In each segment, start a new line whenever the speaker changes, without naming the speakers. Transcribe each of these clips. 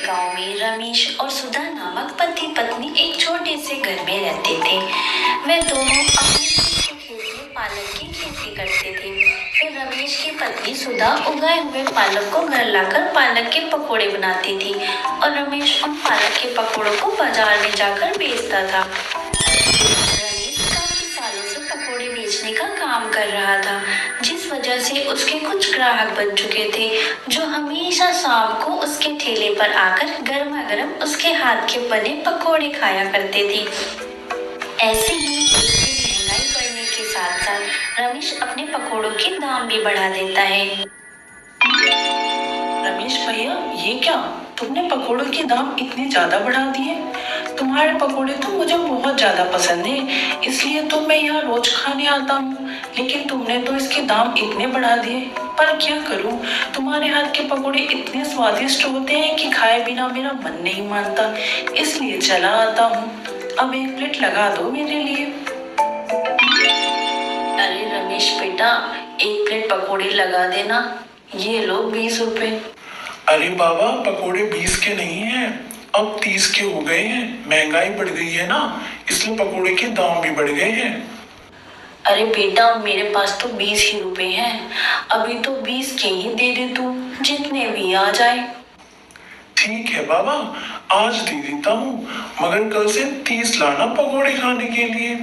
गांव में रमेश और सुधा नामक पति पत्नी एक छोटे से घर में रहते थे। वे दोनों अपने खुद के खेत में पालक की खेती करते थे। फिर रमेश की पत्नी सुधा उगाए हुए पालक को घर लाकर पालक के पकोड़े बनाती थी और रमेश उन पालक के पकोड़ों को बाजार में जाकर बेचता था। रमेश काफी सालों से पकोड़े बेचने का काम कर रहा था, जिस वजह से उसके कुछ ग्राहक बन चुके थे जो हमेशा शाम को उसके ठेले पर आकर गर्मा गर्म उसके हाथ के बने पकोड़े खाया करते थे। ऐसे ही महंगाई बढ़ने के साथ साथ रमेश अपने पकोड़ों के दाम भी बढ़ा देता है।
रमेश भैया, ये क्या, तुमने पकोड़ों के दाम इतने ज्यादा बढ़ा दिए? तुम्हारे पकोड़े तो मुझे बहुत ज्यादा पसंद है, इसलिए तो मैं यहाँ रोज खाने आता हूँ, लेकिन तुमने तो इसके दाम इतने बढ़ा दिए। पर क्या करूँ, तुम्हारे हाथ के पकोड़े इतने स्वादिष्ट होते हैं कि खाए बिना मेरा मन नहीं मानता, इसलिए चला आता हूँ। अब एक प्लेट लगा दो मेरे लिए।
अरे रमेश बेटा, एक प्लेट पकोड़े लगा देना, ये लो 20 रुपए।
अरे बाबा, पकोड़े 20 के नहीं हैं, अब 30 के हो गए हैं। महंगाई बढ़ गई है ना, इसलिए पकोड़े के दाम भी बढ़ गए हैं।
अरे बेटा, मेरे पास तो 20 ही रुपए हैं, अभी तो 20 के ही दे दे तू, जितने भी आ जाए।
ठीक है बाबा, आज दे देता हूँ, मगर कल से 30 लाना पकोड़े खाने के लिए।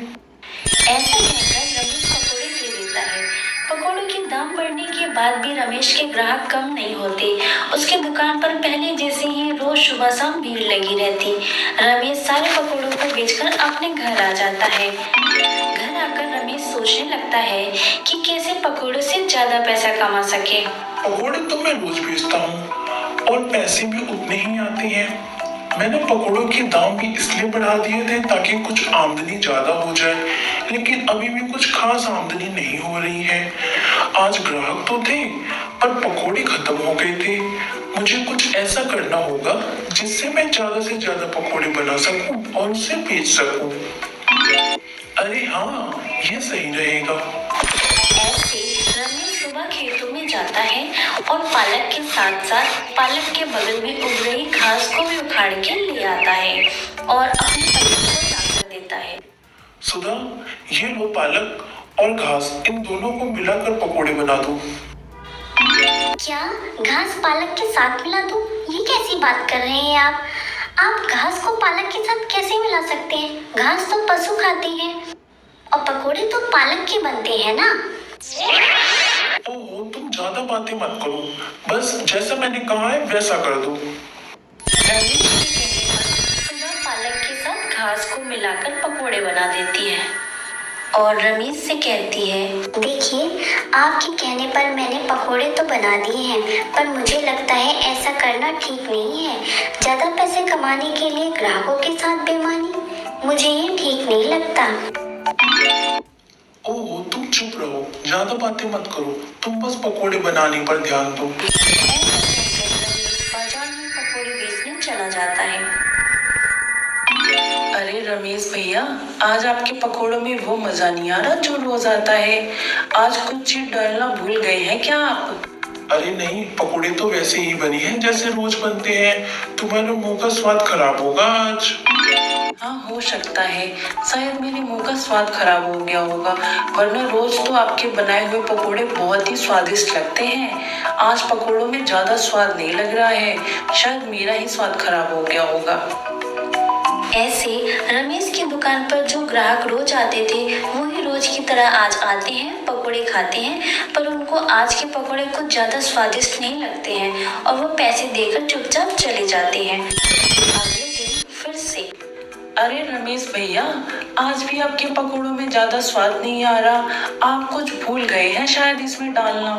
ऐसा कहकर रमेश पकोड़े दे देता है। पकोड़ों के दाम बढ़ने के बाद भी रमेश के ग्राहक कम नहीं होते। उसके दुकान पर पहले जैसे ही रोज सुबह शाम भीड़ लगी रहती। रमेश सारे पकोड़ों को बेचकर अपने घर आ जाता है। घर आकर रमेश सोचने लगता है कि कैसे पकोड़ों से ज्यादा पैसा कमा सके।
पकोड़े तो मैं रोज बेचता हूँ और पैसे भी उतने ही आते हैं। मैंने पकोड़ों के दाम भी इसलिए बढ़ा दिए थे ताकि कुछ आमदनी ज्यादा हो जाए, लेकिन अभी भी कुछ खास आमदनी नहीं हो रही है। आज ग्राहक तो थे पर पकोड़े खत्म हो गए थे। मुझे कुछ ऐसा करना होगा जिससे मैं ज्यादा से ज्यादा पकोड़े बना सकूं और उसे बेच सकूं। अरे हाँ, ये सही रहेगा।
ऐसे रमेश सुबह खेतों में जाता है और पालक के साथ साथ पालक के बगल में उग रही घास को भी उखाड़ के ले आता है और अपनी पत्नी को लाकर देता है।
सुधा, ये लो पालक और घास, इन दोनों को मिलाकर पकोड़े बना दो।
क्या घास पालक के साथ मिला दूं? ये कैसी बात कर रहे हैं आप? आप घास को पालक के साथ कैसे मिला सकते हैं? घास तो पशु खाती है और पकोड़े तो पालक के बनते हैं ना।
ओहो, तुम ज्यादा बातें मत करो, बस जैसा मैंने कहा है वैसा कर दो।
रमेश के कहने पर सुधा पालक के साथ घास को मिलाकर पकोड़े बना देती है और रमेश से कहती है,
देखिए, आपके कहने पर मैंने पकोड़े तो बना दिए हैं, पर मुझे लगता है ऐसा करना ठीक नहीं है। ज्यादा पैसे कमाने के लिए ग्राहकों के साथ बेईमानी, मुझे ये ठीक नहीं लगता।
ओहो, तुम चुप रहो, ज्यादा बातें मत करो, तुम बस पकोड़े बनाने पर ध्यान दो।
बाजार में पकोड़े बेचने चला जाता है।
अरे रमेश भैया, आज आपके पकोड़ों में वो मजा नहीं आ रहा जो रोज आता है। आज कुछ चीज डालना भूल गए हैं क्या आप?
अरे नहीं, पकोड़े तो वैसे ही बनी है जैसे रोज बनते हैं। तुम्हारे मुंह का स्वाद खराब होगा आज।
हाँ, हो सकता है, शायद मेरे मुंह का स्वाद खराब हो गया होगा, वरना रोज तो आपके बनाए हुए पकोड़े बहुत ही स्वादिष्ट लगते हैं। आज पकोड़ों में ज्यादा स्वाद नहीं लग रहा है, शायद मेरा ही स्वाद खराब हो गया होगा।
ऐसे रमेश की दुकान पर जो ग्राहक रोज आते थे वही रोज की तरह आज आते हैं, पकोड़े खाते हैं, पर उनको आज के पकोड़े कुछ ज्यादा स्वादिष्ट नहीं लगते हैं और वो पैसे देकर चुपचाप चले जाते हैं। अगले दिन फिर से,
अरे रमेश भैया, आज भी आपके पकोड़ों में ज्यादा स्वाद नहीं आ रहा, आप कुछ भूल गए हैं शायद इसमें डालना।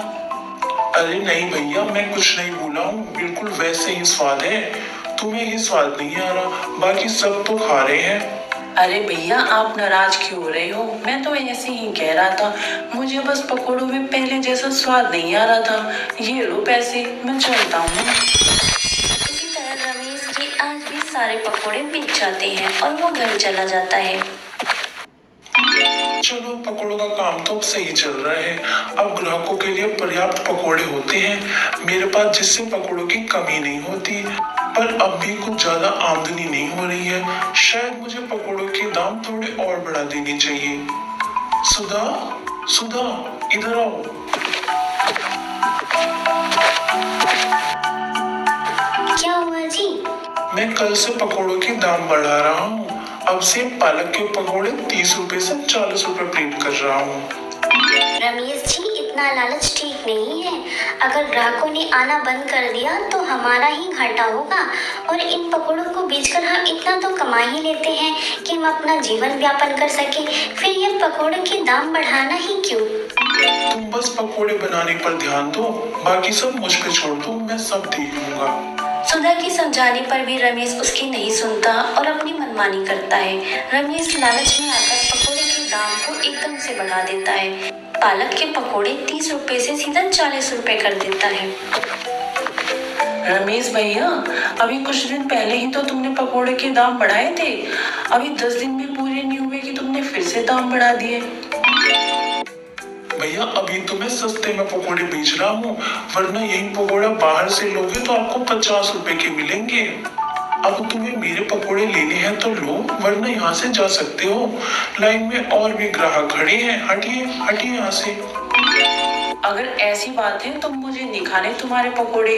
अरे नहीं भैया, मैं कुछ नहीं भूला हूँ, बिल्कुल वैसे ही स्वाद है। तुम्हें ही स्वाद नहीं आ रहा, बाकी सब तो खा रहे हैं।
अरे भैया, आप नाराज क्यों हो रहे हो? मैं तो ऐसे ही कह रहा था, मुझे बस पकोड़ों में पहले जैसा स्वाद नहीं आ रहा था। ये लो पैसे, मैं चलता हूँ।
इसी तरह रमेश के आज भी सारे पकोड़े बिक जाते हैं और वो घर चला जाता है।
चलो, पकोड़ों का काम तो अब सही चल रहा है। अब ग्राहकों के लिए पर्याप्त पकोड़े होते हैं मेरे पास, जिससे पकोड़ों की कमी नहीं होती। पर अब भी कुछ ज्यादा आमदनी नहीं हो रही है। शायद मुझे पकौड़ों के दाम थोड़े और बढ़ा देने चाहिए। सुधा, सुधा, इधर आओ।
क्या हुआ जी?
मैं कल से पकौड़ों के दाम बढ़ा रहा हूँ। अब से पालक के पकौड़े 30 रुपए से 40 रुपए प्लेट कर रहा हूँ।
रमेश जी, इतना लालच ठीक नहीं है। अगर ग्राहकों ने आना बंद कर दिया तो हमारा ही घाटा होगा, और इन पकौड़ों को बेचकर हम इतना तो कमा ही लेते हैं कि हम अपना जीवन व्यापन कर सके। फिर ये पकौड़े के दाम बढ़ाना ही क्यों?
तुम बस पकौड़े बनाने पर ध्यान दो, बाकी सब मुझ पे छोड़ दो, मैं सब देख लूंगा।
सुधा की समझाने पर भी रमेश उसकी नहीं सुनता और अपनी मनमानी करता है। रमेश लालच में आकर पकौड़े के दाम को एकदम से बढ़ा देता है। पालक के पकौड़े 30 रुपए से सीधा 40 रुपए कर देता है।
रमेश भैया, अभी कुछ दिन पहले ही तो तुमने पकोड़े के दाम बढ़ाए थे। अभी 10 दिन भी पूरे नहीं हुए कि तुमने फिर से दाम बढ़ा दिए।
भैया, अभी तो मैं सस्ते में पकौड़े बेच रहा हूँ, वरना यही पकौड़ा बाहर से लोगे तो आपको 50 रुपए के मिलेंगे। अब तुम्हें मेरे पकौड़े लेने हैं तो लो, वरना यहाँ से जा सकते हो। लाइन में और भी ग्राहक खड़े हैं, हटिए हटिए यहाँ से।
अगर ऐसी बात है तो मुझे नहीं खाने तुम्हारे पकोड़े।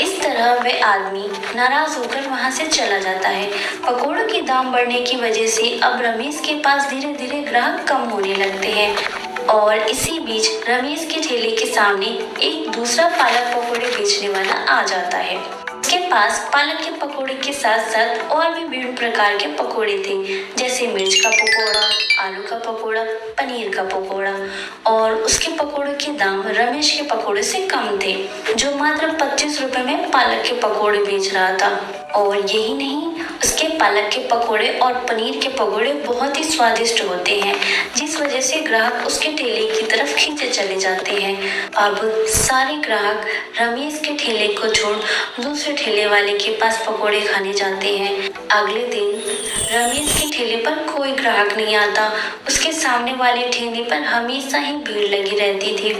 इस तरह वह आदमी नाराज होकर वहां से चला जाता है। पकौड़ों के दाम बढ़ने की वजह से अब रमेश के पास धीरे धीरे ग्राहक कम होने लगते हैं, और इसी बीच रमेश के ठेले के सामने एक दूसरा पालक पकौड़े बेचने वाला आ जाता है। उसके पास पालक के पकौड़े के साथ साथ और भी विभिन्न प्रकार के पकौड़े थे, जैसे मिर्च का पकौड़ा, आलू का पकौड़ा, पनीर का पकौड़ा। और उसके पकौड़े के दाम रमेश के पकौड़े से कम थे, जो मात्र 25 रुपए में पालक के पकौड़े बेच रहा था। और यही नहीं, उसके पालक के पकौड़े और पनीर के पकौड़े बहुत ही स्वादिष्ट होते हैं, जिस वजह से ग्राहक उसके ठेले की तरफ खींचे चले जाते हैं। अब सारे ग्राहक रमेश के ठेले को छोड़ दूसरे ठेले वाले के पास पकौड़े खाने जाते हैं। अगले दिन रमेश के ठेले पर कोई ग्राहक नहीं आता। उसके सामने वाले ठेले पर हमेशा ही भीड़ लगी रहती थी।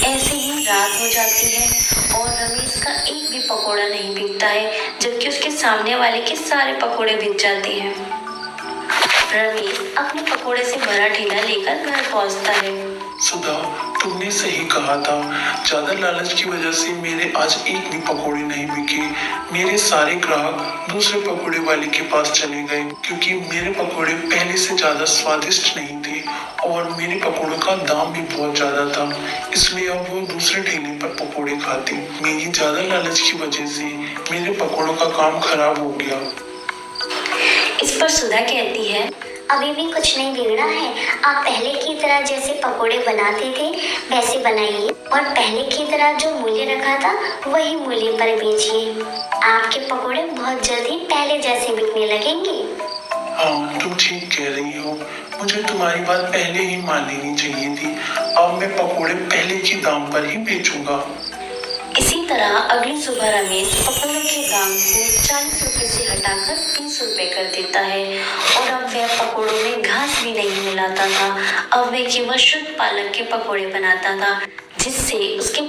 ऐसे ही रात हो जाती है और रमेश का एक भी पकौड़ा नहीं बिकता है, जबकि उसके सामने वाले के सारे पकौड़े बिक जाते हैं। रमेश अपने पकौड़े से भरा ठेला लेकर घर पहुंचता है।
सुधा, तुमने सही कहा था। ज्यादा लालच की वजह से मेरे आज एक भी पकौड़े नहीं बिके। मेरे सारे ग्राहक दूसरे पकौड़े वाले के पास चले गए, क्योंकि मेरे पकौड़े पहले से ज्यादा स्वादिष्ट नहीं थे और मेरे पकौड़ों का दाम भी बहुत ज्यादा था। इसलिए अब वो दूसरे ठेले पर पकौड़े खाते। मेरी ज्यादा लालच की वजह से मेरे पकौड़ों का काम खराब हो गया।
इस पर सुधा कहती है,
अभी भी कुछ नहीं बिगड़ा है। आप पहले की तरह जैसे पकोड़े बनाते थे वैसे बनाइए, और पहले की तरह जो मूल्य रखा था वही मूल्य पर बेचिए। आपके पकोड़े बहुत जल्दी पहले जैसे बिकने लगेंगे।
हाँ, तुम ठीक कह रही हो। मुझे तुम्हारी बात पहले ही मान लेनी चाहिए थी। अब मैं पकोड़े पहले के दाम पर ही बेचूंगा।
इसी तरह अगली सुबह रमेश पकौड़े के दाम को 40 रुपए से हटाकर 30 रुपए कर देता है, और अब वह पकौड़ों में घास भी नहीं मिलाता था। अब वह केवल शुद्ध पालक के पकौड़े बनाता था, जिससे उसके